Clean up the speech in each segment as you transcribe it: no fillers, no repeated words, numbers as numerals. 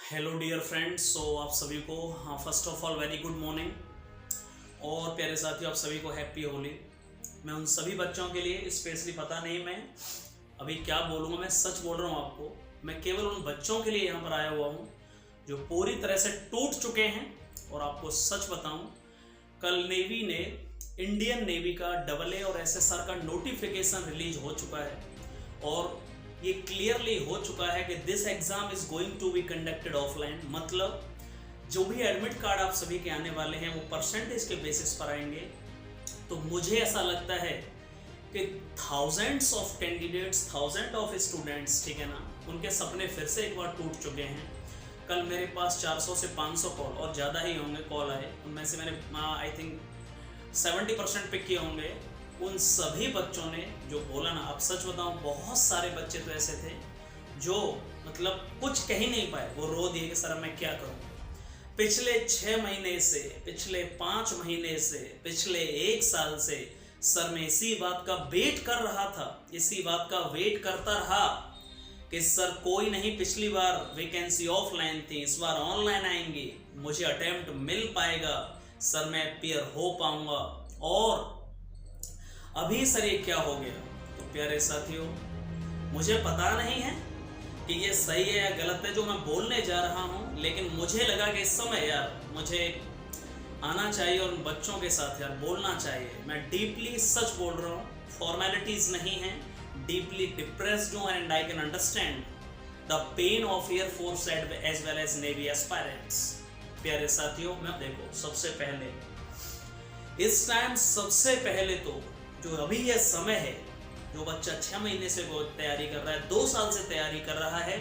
Hello dear friends. आप सभी को first of all very good morning. और प्यारे साथियों, आप सभी को हैप्पी होली। मैं उन सभी बच्चों के लिए स्पेशली, पता नहीं मैं अभी क्या बोलूँगा, मैं सच बोल रहा हूँ आपको। मैं केवल उन बच्चों के लिए यहाँ पर आया हुआ हूँ जो पूरी तरह से टूट चुके हैं। और आपको सच बताऊँ, कल नेवी ने, इंडियन नेवी का AA और SSR का नोटिफिकेशन रिलीज हो चुका है और ये क्लियरली हो चुका है कि this exam is going to be conducted offline. मतलब जो भी एडमिट कार्ड आप सभी के आने वाले हैं वो परसेंटेज के बेसिस पर आएंगे। तो मुझे ऐसा लगता है कि thousands of candidates, thousand of students, ठीक है ना, उनके सपने फिर से एक बार टूट चुके हैं। कल मेरे पास 400 से 500 कॉल और ज़्यादा ही होंगे कॉल आए। उनमें से मैंने आई थिंक 70% पिक किए होंगे। उन सभी बच्चों ने जो बोला ना, अब सच बताऊं, बहुत सारे बच्चे तो ऐसे थे जो मतलब कुछ कह ही नहीं पाए। वो रो दिए कि सर मैं क्या करूं। पिछले 6 महीने से, पिछले 5 महीने से, पिछले 1 साल से सर मैं इसी बात का वेट कर रहा था, इसी बात का वेट करता रहा कि सर कोई नहीं, पिछली बार वैकेंसी ऑफलाइन थी, इस बार ऑनलाइन आएंगी, मुझे अटेम्प्ट मिल पाएगा, सर मैं अपियर हो पाऊंगा। और अभी सर ये क्या हो गया। तो प्यारे साथियों, मुझे पता नहीं है कि ये सही है या गलत है जो मैं बोलने जा रहा हूँ, लेकिन मुझे लगा कि इस समय यार मुझे आना चाहिए और उन बच्चों के साथ यार बोलना चाहिए। मैं डीपली सच बोल रहा हूँ, फॉर्मेलिटीज नहीं है, डीपली डिप्रेस्ड हूँ and I can understand the pain of air force as well as navy aspirants. प्यारे साथियों, मैं देखो, सबसे पहले इस टाइम, सबसे पहले तो जो अभी यह समय है, जो बच्चा 6 महीने से तैयारी कर रहा है, 2 साल से तैयारी कर रहा है,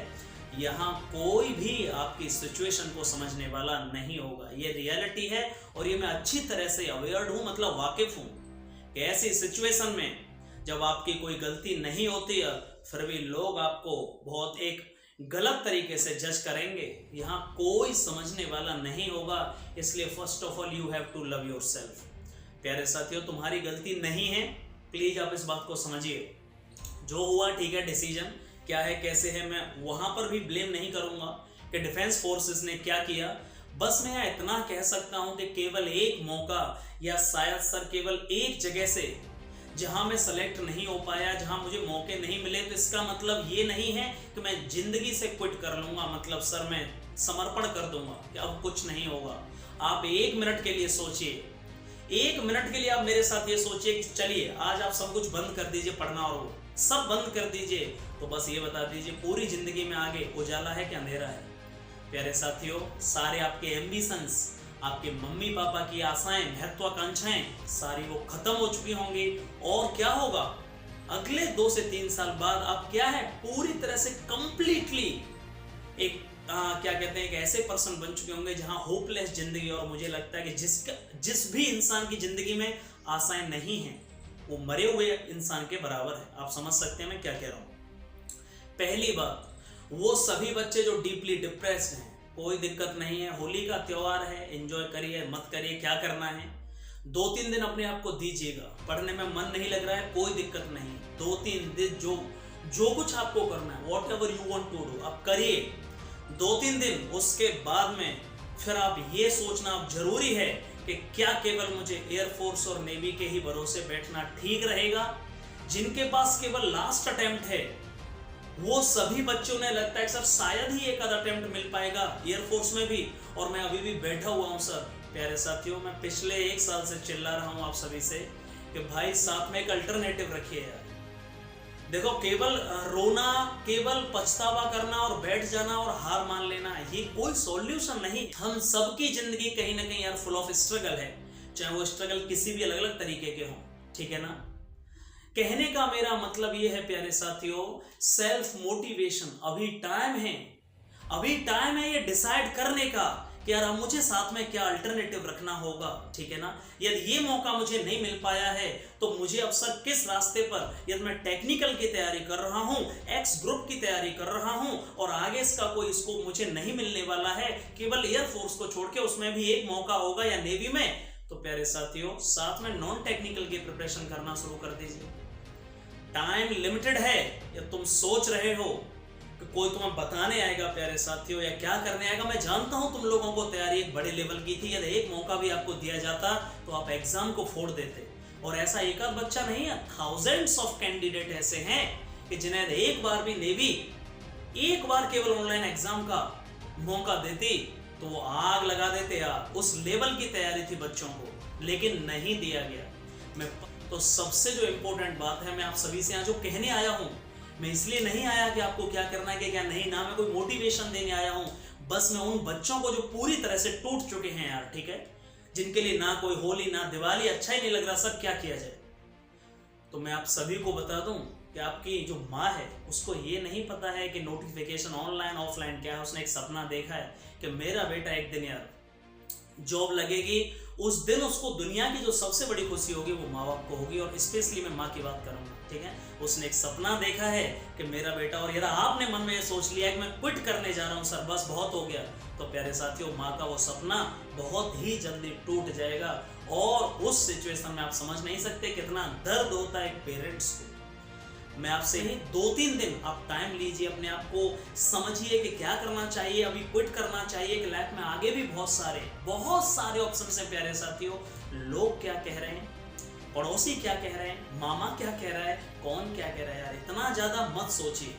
यहाँ कोई भी आपकी सिचुएशन को समझने वाला नहीं होगा। ये रियलिटी है और ये मैं अच्छी तरह से अवेयर हूँ, मतलब वाकिफ हूँ कि ऐसी सिचुएशन में जब आपकी कोई गलती नहीं होती है फिर भी लोग आपको बहुत एक गलत तरीके से जज करेंगे। यहाँ कोई समझने वाला नहीं होगा। इसलिए first of all you have to love yourself. प्यारे साथियों, तुम्हारी गलती नहीं है, प्लीज आप इस बात को समझिए। जो हुआ ठीक है, डिसीजन क्या है, कैसे है, मैं वहां पर भी ब्लेम नहीं करूंगा कि डिफेंस फोर्सेस ने क्या किया। बस मैं इतना कह सकता हूं कि केवल एक मौका, या शायद सर केवल एक जगह से जहां मैं सेलेक्ट नहीं हो पाया, जहां मुझे मौके नहीं मिले, तो इसका मतलब ये नहीं है कि मैं जिंदगी से क्विट कर लूंगा, मतलब सर मैं समर्पण कर दूंगा कि अब कुछ नहीं होगा। आप 1 मिनट के लिए सोचिए, 1 मिनट के लिए आप मेरे साथ ये सोचिए कि चलिए आज आप सब कुछ बंद कर दीजिए, पढ़ना और वो सब बंद कर दीजिए, तो बस ये बता दीजिए पूरी जिंदगी में आगे उजाला है कि अंधेरा है। प्यारे साथियों, सारे आपके एम्बिशंस, आपके मम्मी पापा की आशाएं, महत्वाकांक्षाएं, सारी वो खत्म हो चुकी होंगी। और क्या होगा अगले 2 से 3 साल बाद, आप क्या है, पूरी तरह से कंप्लीटली एक क्या कहते हैं, एक ऐसे पर्सन बन चुके होंगे जहां होपलेस जिंदगी। और मुझे लगता है कि जिस भी इंसान की जिंदगी में आशाएं नहीं हैं वो मरे हुए इंसान के बराबर है। आप समझ सकते हैं मैं क्या कह रहा हूं। पहली बात, वो सभी बच्चे जो डीपली डिप्रेस्ड हैं, कोई दिक्कत नहीं है, होली का त्योहार है, एंजॉय करिए, मत करिए, क्या करना है 2-3 दिन अपने आप को दीजिएगा। पढ़ने में मन नहीं लग रहा है, कोई दिक्कत नहीं, 2-3 दिन जो कुछ आपको करना है, whatever you want to do, आप करिए 2-3 दिन। उसके बाद में फिर आप ये सोचना अब जरूरी है कि क्या केवल मुझे एयरफोर्स और नेवी के ही भरोसे बैठना ठीक रहेगा। जिनके पास केवल लास्ट अटेम्प्ट है, वो सभी बच्चों ने लगता है सर शायद ही एक आधा अटेम्प्ट मिल पाएगा एयरफोर्स में भी, और मैं अभी भी बैठा हुआ हूं सर। प्यारे साथियों, मैं पिछले 1 साल से चिल्ला रहा हूं आप सभी से कि भाई साथ में एक अल्टरनेटिव रखिए यार। देखो, केवल रोना, केवल पछतावा करना और बैठ जाना और हार मान लेना, ये कोई सॉल्यूशन नहीं। हम सबकी जिंदगी कहीं ना कहीं यार फुल ऑफ स्ट्रगल है, चाहे वो स्ट्रगल किसी भी अलग अलग तरीके के हों, ठीक है ना। कहने का मेरा मतलब ये है प्यारे साथियों, सेल्फ मोटिवेशन, अभी टाइम है, अभी टाइम है ये डिसाइड करने का कि यार अब मुझे साथ में क्या अल्टरनेटिव रखना होगा, ठीक है ना। यदि ये मौका मुझे नहीं मिल पाया है तो मुझे अब सर किस रास्ते पर, यदि मैं टेक्निकल की तैयारी कर रहा हूं, एक्स ग्रुप की तैयारी कर रहा हूं और आगे इसका कोई स्कोप मुझे नहीं मिलने वाला है, केवल एयरफोर्स को छोड़ के उसमें भी एक मौका होगा या नेवी में, तो प्यारे साथियों साथ में नॉन टेक्निकल की प्रिपरेशन करना शुरू कर दीजिए। टाइम लिमिटेड है। या तुम सोच रहे हो कि कोई तुम्हें बताने आएगा प्यारे साथियों या क्या करने आएगा। मैं जानता हूं तुम लोगों को तैयारी एक बड़े लेवल की थी, यदि एक मौका भी आपको दिया जाता तो आप एग्जाम को फोड़ देते। और ऐसा एक आध बच्चा नहीं है, थाउजेंड्स ऑफ कैंडिडेट ऐसे हैं कि जिन्हें एक बार भी नेवी एक बार केवल ऑनलाइन एग्जाम का मौका देती तो वो आग लगा देते यार। उस लेवल की तैयारी थी बच्चों को, लेकिन नहीं दिया गया। मैं तो सबसे जो इंपॉर्टेंट बात है, मैं आप सभी से यहाँ जो कहने आया हूँ, मैं इसलिए नहीं आया कि आपको क्या करना है क्या नहीं, ना मैं कोई मोटिवेशन देने आया हूँ। बस मैं उन बच्चों को जो पूरी तरह से टूट चुके हैं यार, ठीक है, जिनके लिए ना कोई होली ना दिवाली अच्छा ही नहीं लग रहा, सब क्या किया जाए। तो मैं आप सभी को बता दूं कि आपकी जो माँ है उसको ये नहीं पता है कि नोटिफिकेशन ऑनलाइन ऑफलाइन क्या है। उसने एक सपना देखा है कि मेरा बेटा एक दिन यार जॉब लगेगी, उस दिन उसको दुनिया की जो सबसे बड़ी खुशी होगी वो माँ बाप को होगी। और स्पेशली मैं माँ की बात करूंगा, ठीक है। उसने एक सपना देखा है कि मेरा बेटा, और यदि आपने मन में ये सोच लिया है कि मैं क्विट करने जा रहा हूँ सर, बस बहुत हो गया, तो प्यारे साथियों माँ का वो सपना बहुत ही जल्दी टूट जाएगा। और उस सिचुएशन में आप समझ नहीं सकते कितना दर्द होता है एक पेरेंट्स को। मैं आपसे ही 2-3 दिन आप टाइम लीजिए, अपने आप को समझिए कि क्या करना चाहिए, अभी क्विट करना चाहिए कि लाइफ में आगे भी बहुत सारे ऑप्शन है प्यारे साथियों। लोग क्या कह रहे हैं, पड़ोसी क्या कह रहे हैं, मामा क्या कह रहा है, कौन क्या कह रहा है यार, इतना ज्यादा मत सोचिए।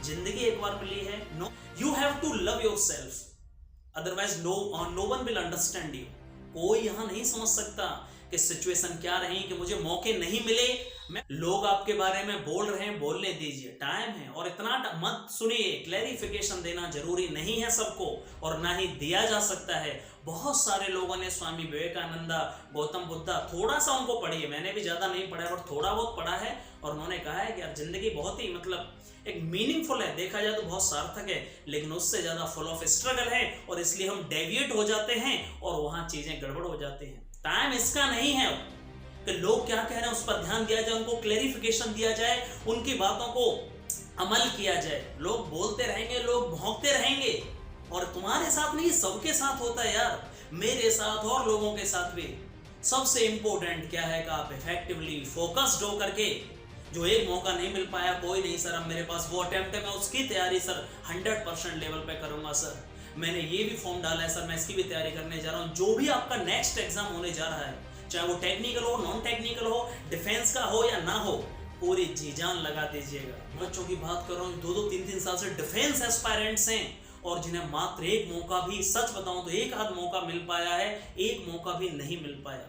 जिंदगी एक बार मिली है, no you have to love yourself, otherwise no one will understand you. कोई यहां नहीं समझ सकता कि सिचुएशन क्या रही, कि मुझे मौके नहीं मिले। लोग आपके बारे में बोल रहे हैं, बोलने दीजिए, टाइम है। और इतना मत सुनिए, क्लैरिफिकेशन देना जरूरी नहीं है सबको, और ना ही दिया जा सकता है। बहुत सारे लोगों ने स्वामी विवेकानंदा, गौतम बुद्धा, थोड़ा सा उनको पढ़िए, मैंने भी ज्यादा नहीं पढ़ा और थोड़ा बहुत पढ़ा है, और उन्होंने कहा है कि यार जिंदगी बहुत ही एक मीनिंगफुल है, देखा जाए तो बहुत सार्थक है, लेकिन उससे ज्यादा फुल ऑफ स्ट्रगल है। और इसलिए हम डेविएट हो जाते हैं और वहां चीजें गड़बड़ हो जाती हैं। टाइम इसका नहीं है कि लोग क्या कह रहे हैं उस पर ध्यान दिया जाए, उनको क्लैरिफिकेशन दिया जाए, उनकी बातों को अमल किया जाए। लोग बोलते रहेंगे, लोग भौंकते रहेंगे, और तुम्हारे साथ नहीं सबके साथ होता है यार, मेरे साथ और लोगों के साथ भी। सबसे इंपॉर्टेंट क्या है कि आप इफेक्टिवली फोकस्ड हो करके, जो एक मौका नहीं मिल पाया, कोई नहीं सर अब मेरे पास वो अटेम्प्ट है, मैं उसकी तैयारी सर 100% लेवल पे करूंगा सर, मैंने ये भी फॉर्म डाला है सर, मैं इसकी भी तैयारी करने जा रहा हूँ। जो भी आपका नेक्स्ट एग्जाम होने जा रहा है, चाहे वो टेक्निकल हो, नॉन टेक्निकल हो, डिफेंस का हो या ना हो, पूरी जी जान लगा दीजिएगा। बच्चों की बात कर रहा हूँ 2-2, 3-3 साल से डिफेंस एस्पायरेंट्स हैं, और जिन्हें मात्र एक मौका भी, सच बताऊं तो एक आध मौका मिल पाया है, एक मौका भी नहीं मिल पाया।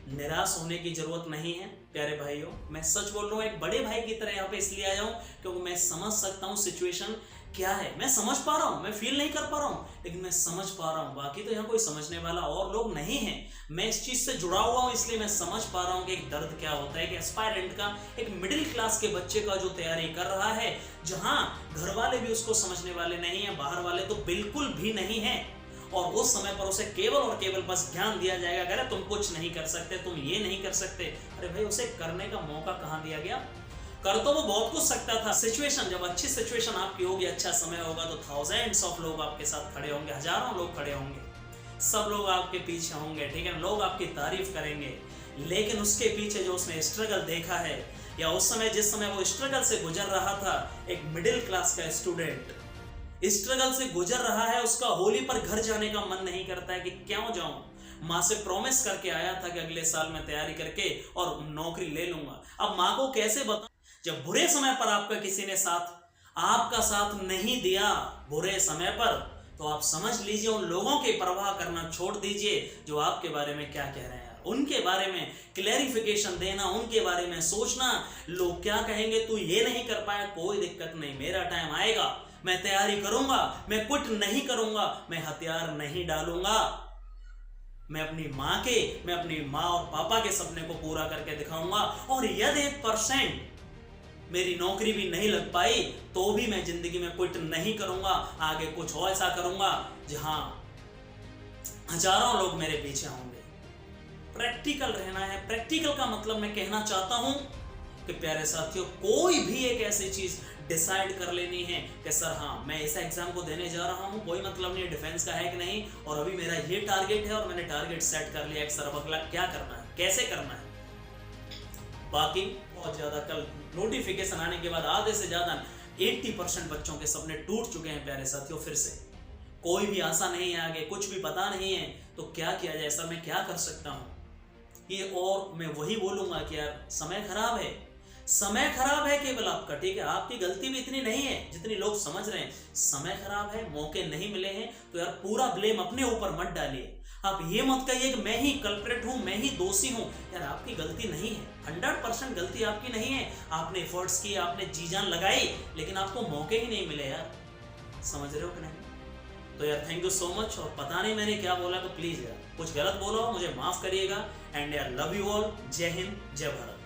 निराश होने की जरूरत नहीं है प्यारे भाइयों, मैं सच बोल रहा हूँ, एक बड़े भाई की तरह यहाँ पे इसलिए आया हूँ क्योंकि मैं समझ सकता हूँ सिचुएशन क्या है, मैं समझ पा रहा हूँ, मैं फील नहीं कर पा रहा हूँ, लेकिन मैं समझ पा रहा हूँ। बाकी तो यहाँ कोई समझने वाला और लोग नहीं है, मैं इस चीज से जुड़ा हुआ हूँ, इसलिए मैं समझ पा रहा हूँ कि एक दर्द क्या होता है, कि एस्पायरेंट का, एक मिडिल क्लास के बच्चे का जो तैयारी कर रहा है, जहां घर वाले भी उसको समझने वाले नहीं है, बाहर वाले तो बिल्कुल भी नहीं है, और उस समय पर उसे केवल और केवल बस ज्ञान दिया जाएगा, अगर तुम कुछ नहीं कर सकते, तुम ये नहीं कर सकते। अरे भाई, उसे करने का मौका कहां दिया गया? कर तो वो बहुत कुछ सकता था। सिचुएशन, जब अच्छी सिचुएशन आपकी होगी, अच्छा समय होगा, तो थाउजेंड्स ऑफ लोग आपके साथ खड़े होंगे, हजारों लोग खड़े होंगे, सब लोग आपके पीछे होंगे, ठीक है, लोग आपकी तारीफ करेंगे। लेकिन उसके पीछे जो उसने स्ट्रगल देखा है, या उस समय जिस समय वो स्ट्रगल से गुजर रहा था, एक मिडिल क्लास का स्टूडेंट स्ट्रगल से गुजर रहा है, उसका होली पर घर जाने का मन नहीं करता है कि क्यों जाऊं। माँ से प्रॉमिस करके आया था कि अगले साल मैं तैयारी करके और नौकरी ले लूंगा। अब माँ को कैसे बताऊं, जब बुरे समय पर आपका किसी ने आपका साथ नहीं दिया बुरे समय पर, तो आप समझ लीजिए उन लोगों की परवाह करना छोड़ दीजिए जो आपके बारे में क्या कह रहे हैं। उनके बारे में क्लैरिफिकेशन देना, उनके बारे में सोचना, लोग क्या कहेंगे, तू ये नहीं कर पाया, कोई दिक्कत नहीं, मेरा टाइम आएगा, मैं तैयारी करूंगा, मैं क्विट नहीं करूंगा, मैं हथियार नहीं डालूंगा, मैं अपनी माँ और पापा के सपने को पूरा करके दिखाऊंगा। और यदि 1% मेरी नौकरी भी नहीं लग पाई, तो भी मैं जिंदगी में क्विट नहीं करूंगा, आगे कुछ और ऐसा करूंगा जहां हजारों लोग मेरे पीछे होंगे। प्रैक्टिकल रहना है। प्रैक्टिकल का मतलब मैं कहना चाहता हूं कि प्यारे साथियों, कोई भी एक ऐसी चीज डिसाइड कर लेनी है कि सर हाँ, मैं इस एग्जाम को देने जा रहा हूँ, कोई मतलब नहीं डिफेंस का है कि नहीं, और अभी मेरा ये टारगेट है और मैंने टारगेट सेट कर लिया, सर अब अगला क्या करना है, कैसे करना है। बाकी बहुत ज्यादा कल नोटिफिकेशन आने के बाद आधे से ज्यादा 80% बच्चों के सपने टूट चुके हैं प्यारे साथियों। फिर से कोई भी आशा नहीं है, आगे कुछ भी पता नहीं है, तो क्या किया जाए सर, मैं क्या कर सकता हूँ ये। और मैं वही बोलूंगा कि यार समय खराब है, समय खराब है केवल आपका, ठीक है, आपकी गलती भी इतनी नहीं है जितनी लोग समझ रहे हैं। समय खराब है, मौके नहीं मिले हैं, तो यार पूरा ब्लेम अपने ऊपर मत डालिए। आप ये मत कहिए कि मैं ही कल्प्रेट हूं, मैं ही दोषी हूं। यार आपकी गलती नहीं है, 100% गलती आपकी नहीं है। आपने एफर्ट्स किए, आपने जी जान लगाई, लेकिन आपको मौके ही नहीं मिले यार। समझ रहे हो कि नहीं? तो यार थैंक यू सो मच। और पता नहीं मैंने क्या बोला, तो प्लीज यार कुछ गलत बोला हो मुझे माफ करिएगा। एंड यार लव यू ऑल। जय हिंद, जय भारत।